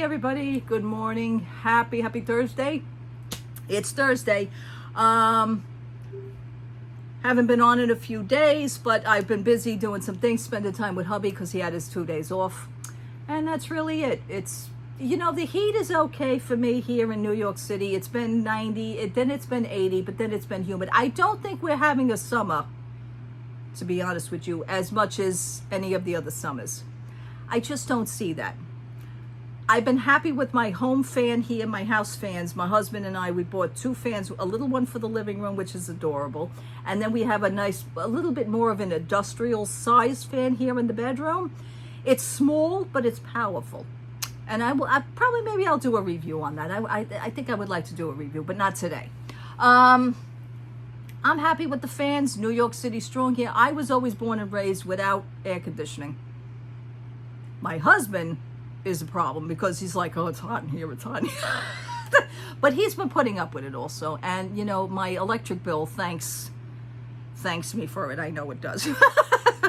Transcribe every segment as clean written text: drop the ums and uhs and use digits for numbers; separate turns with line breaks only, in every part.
everybody, good morning. Happy Thursday. It's Thursday. Haven't been on in a few days, but I've been busy doing some things, spending time with hubby because he had his 2 days off. And that's really it. It's, the heat is okay for me here in New York City. It's been 90, then it's been 80, but then it's been humid. I don't think we're having a summer, to be honest with you, as much as any of the other summers. I just don't see that. I've been happy with my home fan here, my house fans. My husband and I, we bought 2 fans, a little one for the living room, which is adorable. And then we have a little bit more of an industrial size fan here in the bedroom. It's small, but it's powerful. And maybe I'll do a review on that. I think I would like to do a review, but not today. I'm happy with the fans. New York City strong here. I was always born and raised without air conditioning. My husband is a problem because he's like, oh, it's hot in here, it's hot in here. But he's been putting up with it also. And, my electric bill thanks me for it. I know it does.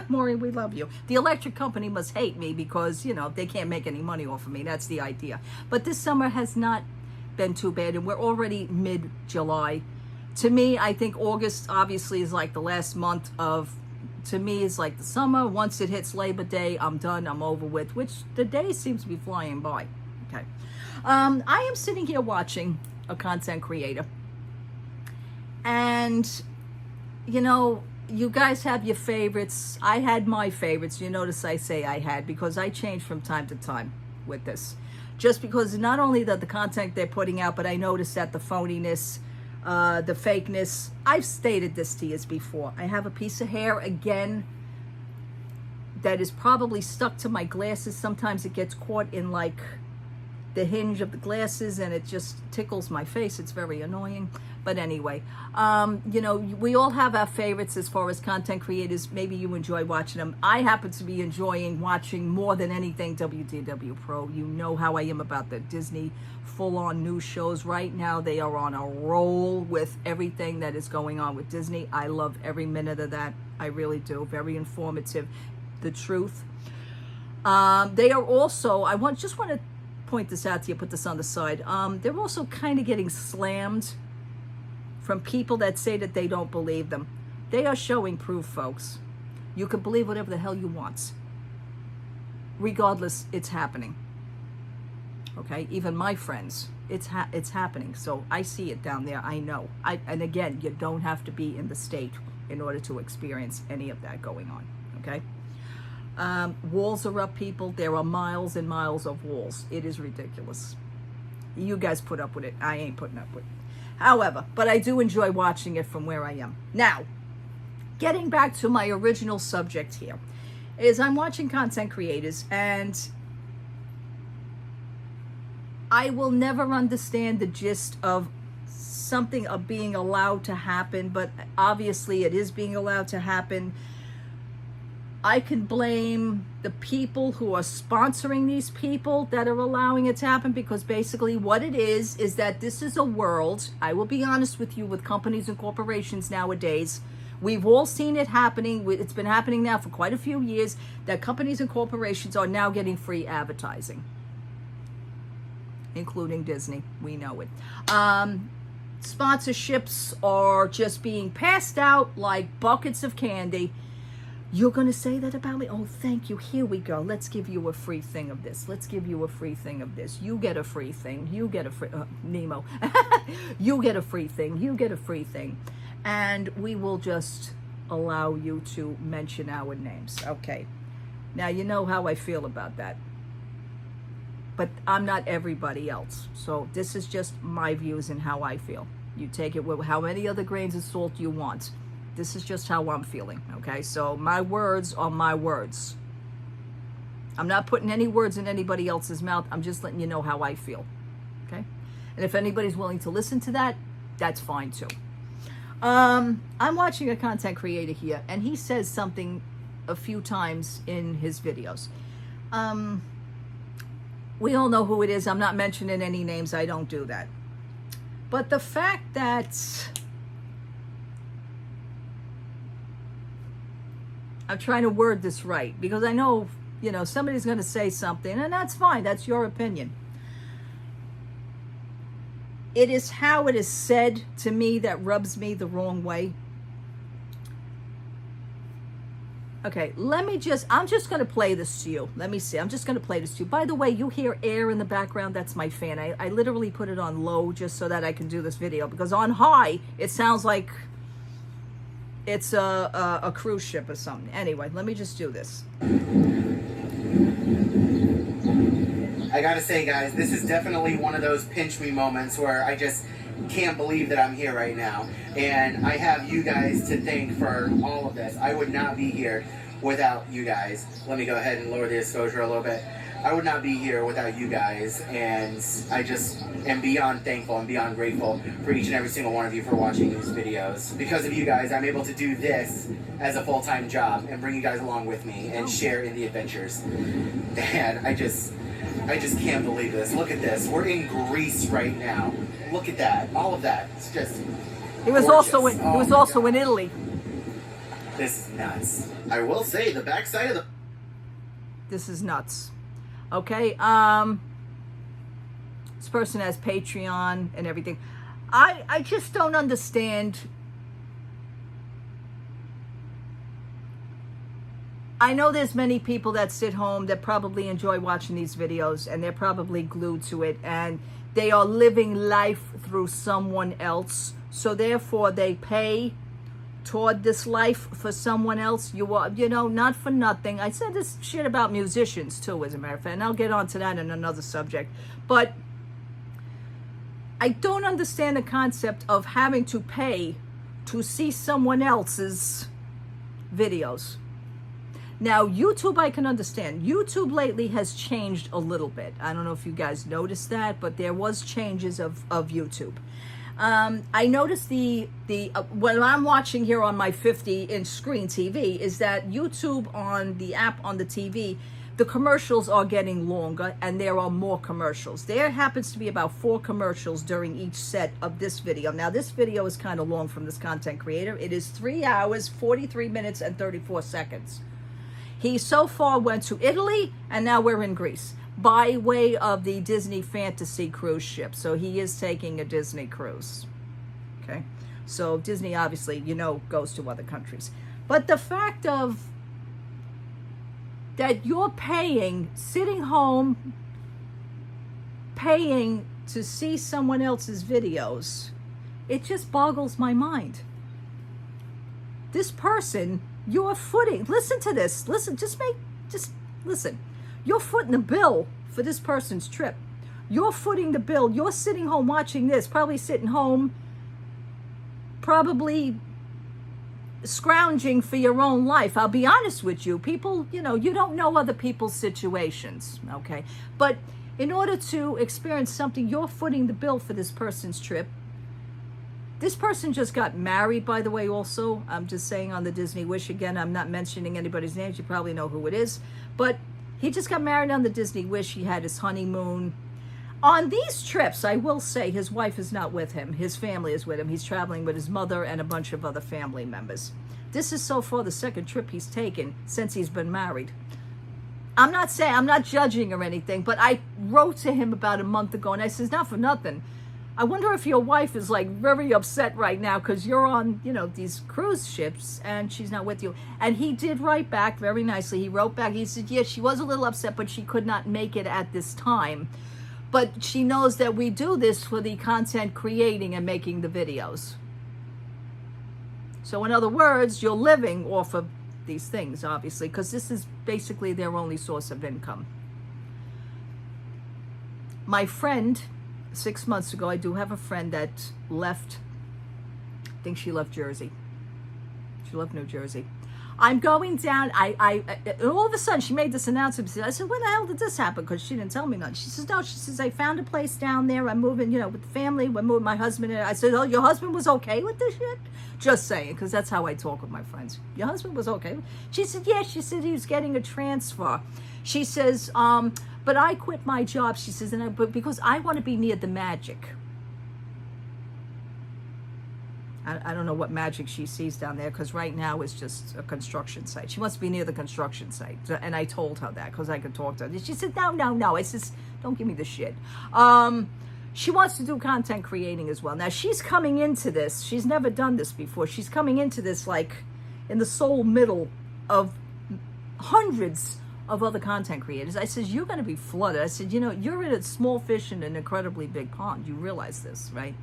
Maureen, we love you. The electric company must hate me because, they can't make any money off of me. That's the idea. But this summer has not been too bad, and we're already mid-July. To me, I think August obviously is like the last month to me, is like the summer. Once it hits Labor Day, I'm done, I'm over with, which the day seems to be flying by. Okay. I am sitting here watching a content creator. And, you guys have your favorites. I had my favorites. You notice I say I had because I change from time to time with this. Just because not only the content they're putting out, but I noticed that the phoniness, the fakeness. I've stated this to you before. I have a piece of hair again that is probably stuck to my glasses. Sometimes it gets caught in like the hinge of the glasses and it just tickles my face. It's very annoying. But anyway, we all have our favorites as far as content creators. Maybe you enjoy watching them. I happen to be enjoying watching more than anything WDW Pro. You know how I am about the Disney full-on news shows. Right now, they are on a roll with everything that is going on with Disney. I love every minute of that. I really do. Very informative. The truth. They are also, just want to point this out to you, put this on the side. They're also kind of getting slammed from people that say that they don't believe them. They are showing proof, folks. You can believe whatever the hell you want. Regardless, it's happening. Okay, even my friends, it's happening. So I see it down there. I know. And again, you don't have to be in the state in order to experience any of that going on. Okay, walls are up, people. There are miles and miles of walls. It is ridiculous. You guys put up with it. I ain't putting up with it. However, but I do enjoy watching it from where I am. Now, getting back to my original subject here, is I'm watching content creators, and I will never understand the gist of something of being allowed to happen, but obviously it is being allowed to happen. I can blame the people who are sponsoring these people that are allowing it to happen, because basically what it is that this is a world, I will be honest with you, with companies and corporations nowadays. We've all seen it happening. It's been happening now for quite a few years, that companies and corporations are now getting free advertising, including Disney. We know it. Sponsorships are just being passed out like buckets of candy. You're going to say that about me? Oh, thank you. Here we go. Let's give you a free thing of this. Let's give you a free thing of this. You get a free thing. You get a free... Nemo. You get a free thing. You get a free thing. And we will just allow you to mention our names. Okay. Now, you know how I feel about that. But I'm not everybody else. So this is just my views and how I feel. You take it with how many other grains of salt you want. This is just how I'm feeling, okay? So my words are my words. I'm not putting any words in anybody else's mouth. I'm just letting you know how I feel, okay? And if anybody's willing to listen to that, that's fine too. I'm watching a content creator here, and he says something a few times in his videos. We all know who it is. I'm not mentioning any names. I don't do that. But the fact that I'm trying to word this right, because I know, somebody's going to say something, and that's fine. That's your opinion. it is how it is said to me that rubs me the wrong way. Okay, I'm just going to play this to you. Let me see. I'm just going to play this to you. By the way, you hear air in the background. That's my fan. I literally put it on low just so that I can do this video, because on high, it sounds like it's a cruise ship or something. Anyway, let me just do this.
I gotta say, guys, this is definitely one of those pinch me moments where I just can't believe that I'm here right now. And I have you guys to thank for all of this. I would not be here without you guys. Let me go ahead and lower the exposure a little bit. I would not be here without you guys, and I just am beyond thankful and beyond grateful for each and every single one of you for watching these videos. Because of you guys, I'm able to do this as a full-time job and bring you guys along with me and share in the adventures. And I just can't believe this. Look at this. We're in Greece right now. Look at that. All of that. It's just
He was
gorgeous.
also in Italy.
This is nuts. I will say the backside of the
This is nuts. Okay, this person has Patreon and everything. I just don't understand. I know there's many people that sit home that probably enjoy watching these videos, and they're probably glued to it, and they are living life through someone else. So therefore they pay toward this life for someone else. You are, not for nothing. I said this shit about musicians too, as a matter of fact, and I'll get on to that in another subject. But I don't understand the concept of having to pay to see someone else's videos. Now, YouTube, I can understand. YouTube lately has changed a little bit. I don't know if you guys noticed that, but there was changes of YouTube. I noticed what I'm watching here on my 50-inch screen TV is that YouTube on the app on the TV, the commercials are getting longer and there are more commercials. There happens to be about 4 commercials during each set of this video. Now, this video is kind of long from this content creator. It is 3 hours, 43 minutes, and 34 seconds. He so far went to Italy, and now we're in Greece, by way of the Disney Fantasy cruise ship. So he is taking a Disney cruise. Okay. So Disney obviously, goes to other countries. But the fact of that you're paying, sitting home, paying to see someone else's videos, it just boggles my mind. This person, you're footing, listen to this, listen. You're footing the bill for this person's trip. You're footing the bill. You're sitting home watching this, probably sitting home, probably scrounging for your own life. I'll be honest with you. People, you don't know other people's situations, okay? But in order to experience something, you're footing the bill for this person's trip. This person just got married, by the way, also. I'm just saying on the Disney Wish. Again, I'm not mentioning anybody's names. You probably know who it is. But he just got married on the Disney Wish. He had his honeymoon. On these trips, I will say his wife is not with him. His family is with him. He's traveling with his mother and a bunch of other family members. This is so far the second trip he's taken since he's been married. I'm not judging or anything, but I wrote to him about a month ago, and I says, not for nothing, I wonder if your wife is like very upset right now because you're on, these cruise ships and she's not with you. And he did write back very nicely. He wrote back. He said, yes, she was a little upset, but she could not make it at this time. But she knows that we do this for the content creating and making the videos. So in other words, you're living off of these things, obviously, because this is basically their only source of income. My friend, 6 months ago, I do have a friend that left, I think she left Jersey. She left New Jersey. I'm going down, and all of a sudden she made this announcement. I said, when the hell did this happen? Because she didn't tell me nothing. She says, no, she says, I found a place down there. I'm moving, with the family. We're moving my husband. And I said, oh, your husband was okay with this shit? Just saying, because that's how I talk with my friends. Your husband was okay. She said, yeah, she said he was getting a transfer. She says, but I quit my job, she says, but because I want to be near the magic. I don't know what magic she sees down there, because right now it's just a construction site. She wants to be near the construction site. And I told her that because I could talk to her. She said, no. I says, don't give me the shit. she wants to do content creating as well. Now she's coming into this. She's never done this before. She's coming into this like in the sole middle of hundreds of other content creators. I said, you're going to be flooded. I said, you're in a small fish in an incredibly big pond. You realize this, right?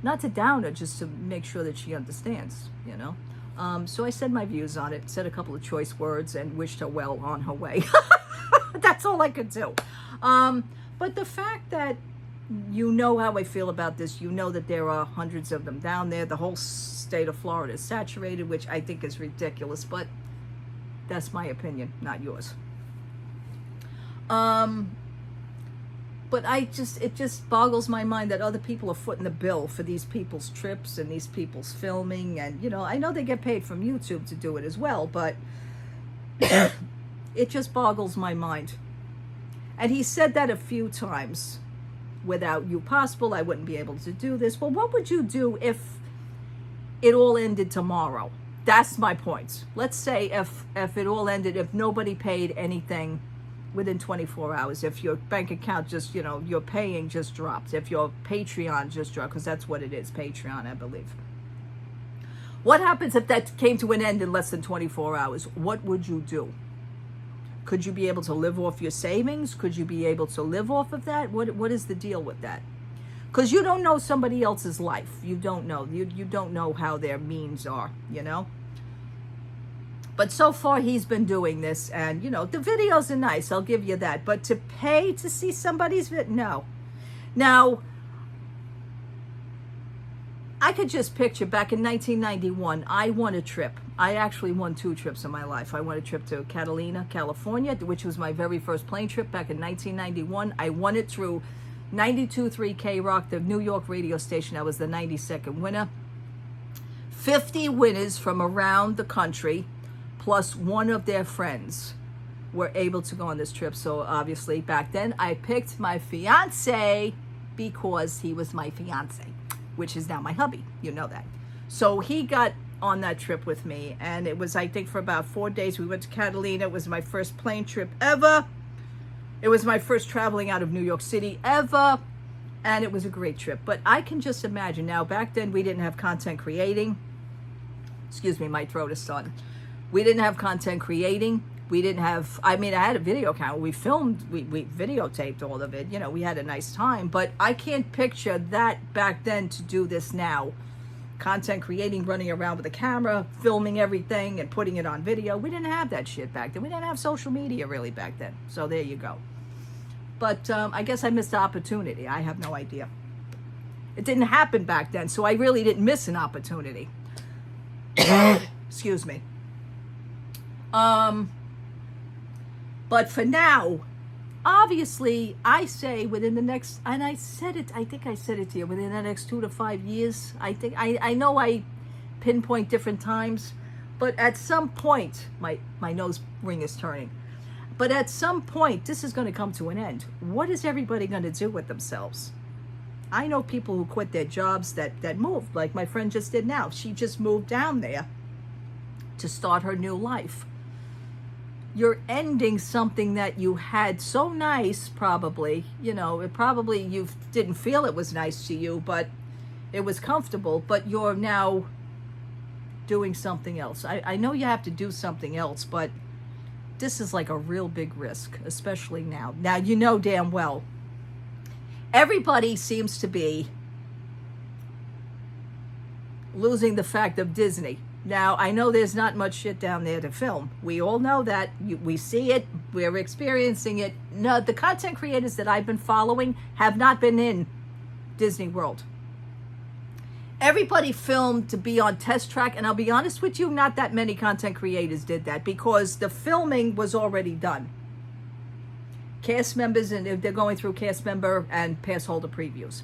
Not to down her, just to make sure that she understands, So I said my views on it, said a couple of choice words, and wished her well on her way. That's all I could do. But the fact that you know how I feel about this, you know that there are hundreds of them down there. The whole state of Florida is saturated, which I think is ridiculous, but that's my opinion, not yours. But it just boggles my mind that other people are footing the bill for these people's trips and these people's filming. And, I know they get paid from YouTube to do it as well, but it just boggles my mind. And he said that a few times. Without you possible, I wouldn't be able to do this. Well, what would you do if it all ended tomorrow? That's my point. Let's say if it all ended, if nobody paid anything within 24 hours, if your bank account just, your paying just dropped, if your Patreon just dropped, because that's what it is, Patreon, I believe. What happens if that came to an end in less than 24 hours? What would you do? Could you be able to live off your savings? Could you be able to live off of that? What is the deal with that? Because you don't know somebody else's life. You don't know. You don't know how their means are, But so far he's been doing this, and the videos are nice, I'll give you that. But to pay to see somebody's no. Now, I could just picture back in 1991, I won a trip. I actually won 2 trips in my life. I won a trip to Catalina, California, which was my very first plane trip back in 1991. I won it through 92.3 K-Rock, the New York radio station. I was the 92nd winner. 50 winners from around the country, plus one of their friends, were able to go on this trip. So obviously back then I picked my fiance because he was my fiance, which is now my hubby. You know that. So he got on that trip with me, and it was, I think, for about 4 days. We went to Catalina. It was my first plane trip ever. It was my first traveling out of New York City ever, and it was a great trip. But I can just imagine now, back then we didn't have content creating. Excuse me, my throat is starting. We didn't have content creating. We didn't have, I had a video camera. We filmed, we videotaped all of it. We had a nice time, but I can't picture that back then to do this now. Content creating, running around with a camera, filming everything and putting it on video. We didn't have that shit back then. We didn't have social media really back then. So there you go. But I guess I missed the opportunity. I have no idea. It didn't happen back then, so I really didn't miss an opportunity. Excuse me. But for now, obviously, I say within the next, and I think I said it to you, within the next 2 to 5 years, I know I pinpoint different times, but at some point, my nose ring is turning, but at some point, this is going to come to an end. What is everybody going to do with themselves? I know people who quit their jobs that moved, like my friend just did now. She just moved down there to start her new life. You're ending something that you had so nice, probably, you didn't feel it was nice to you, but it was comfortable, but you're now doing something else. I know you have to do something else, but this is like a real big risk, especially now. Now, you know damn well, everybody seems to be losing the fact of Disney. Now, I know there's not much shit down there to film. We all know that. We see it. We're experiencing it. No, the content creators that I've been following have not been in Disney World. Everybody filmed to be on test track, and I'll be honest with you, not that many content creators did that because the filming was already done. Cast members, and they're going through cast member and pass holder previews.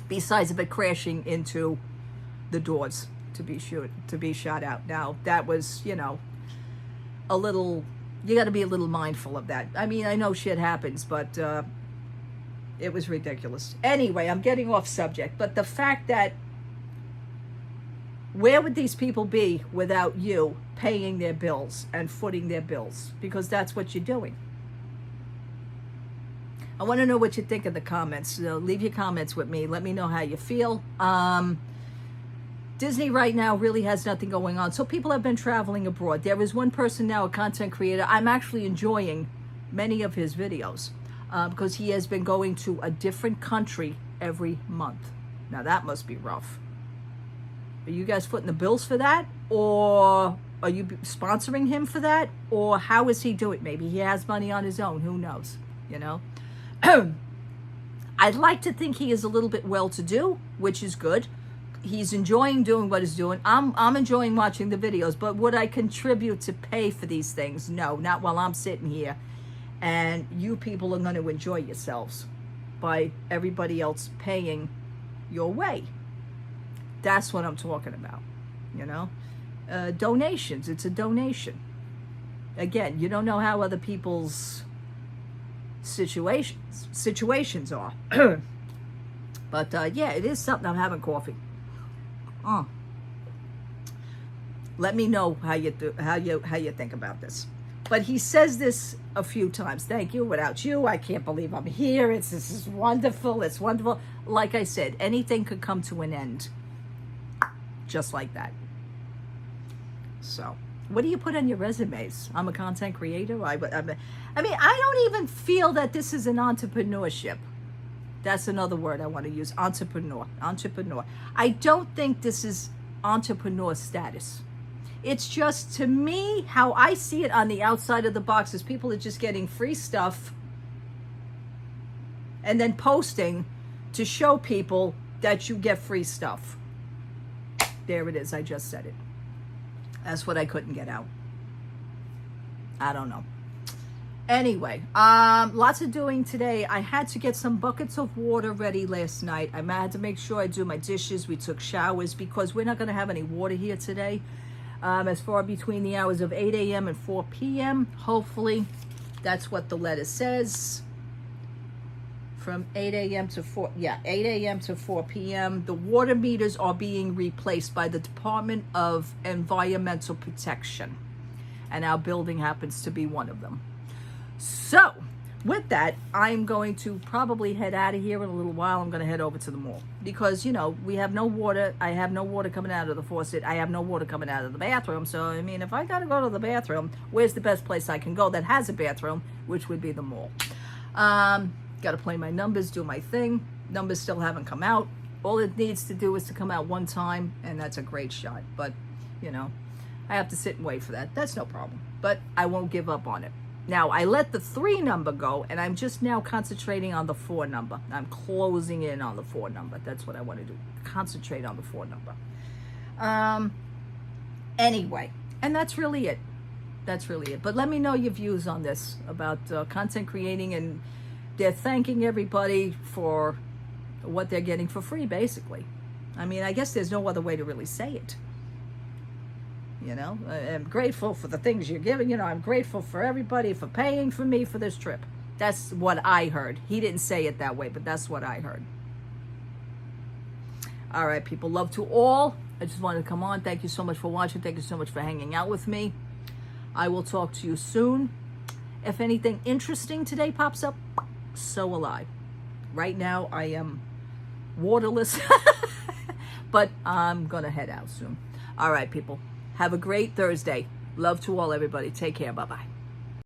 Besides of it crashing into the doors to be shot out. Now that was, a little, you got to be a little mindful of that. I know shit happens, but it was ridiculous. Anyway, I'm getting off subject, but the fact that where would these people be without you paying their bills and footing their bills? Because that's what you're doing. I want to know what you think in the comments. So leave your comments with me. Let me know how you feel. Disney right now really has nothing going on. So people have been traveling abroad. There is one person now, a content creator. I'm actually enjoying many of his videos because he has been going to a different country every month. Now that must be rough. Are you guys footing the bills for that? Or are you sponsoring him for that? Or how is he doing? Maybe he has money on his own. Who knows? You know? I'd like to think he is a little bit well-to-do, which is good. He's enjoying doing what he's doing. I'm enjoying watching the videos, but would I contribute to pay for these things? No, not while I'm sitting here. And you people are going to enjoy yourselves by everybody else paying your way. That's what I'm talking about, you know? Donations, it's a donation. Again, you don't know how other people's situations are. But yeah, it is something. I'm having coffee. Let me know how you think about this. But he says this a few times. Thank you. Without you, I can't believe I'm here. This is wonderful. It's wonderful. Like I said, anything could come to an end. Just like that. So, what do you put on your resumes? I'm a content creator. I mean, I don't even feel that this is an entrepreneurship. That's another word I want to use. Entrepreneur. I don't think this is entrepreneur status. It's just, to me, how I see it on the outside of the box is people are just getting free stuff and then posting to show people that you get free stuff. There it is. I just said it. That's what I couldn't get out. I don't know. Anyway, lots of doing today. I had to get some buckets of water ready last night. I had to make sure I do my dishes. We took showers because we're not going to have any water here today. As far between the hours of 8 a.m. and 4 p.m. Hopefully, that's what the letter says. From 8 a.m. to 4, 8 a.m. to 4 p.m. The water meters are being replaced by the Department of Environmental Protection. And our building happens to be one of them. So, with that, I'm going to probably head out of here in a little while. I'm going to head over to the mall. Because, you know, we have no water. I have no water coming out of the faucet. I have no water coming out of the bathroom. So, I mean, if I got to go to the bathroom, where's the best place I can go that has a bathroom? Which would be the mall. Got to play my numbers, do my thing. Numbers still haven't come out. All it needs to do is to come out one time, and that's a great shot. But, you know, I have to sit and wait for that. That's no problem. But I won't give up on it. Now, I let the 3 number go, and I'm just now concentrating on the 4 number. I'm closing in on the 4 number. That's what I want to do. Concentrate on the 4 number. Anyway, and that's really it. That's really it. But let me know your views on this about content creating, and they're thanking everybody for what they're getting for free, basically. I mean, I guess there's no other way to really say it. You know, I'm grateful for the things you're giving. You know, I'm grateful for everybody for paying for me for this trip. That's what I heard. He didn't say it that way, but that's what I heard. All right, people. Love to all. I just wanted to come on. Thank you so much for watching. Thank you so much for hanging out with me. I will talk to you soon. If anything interesting today pops up, so will I. Right now, I am waterless, but I'm going to head out soon. All right, people. Have a great Thursday. Love to all, everybody. Take care. Bye-bye.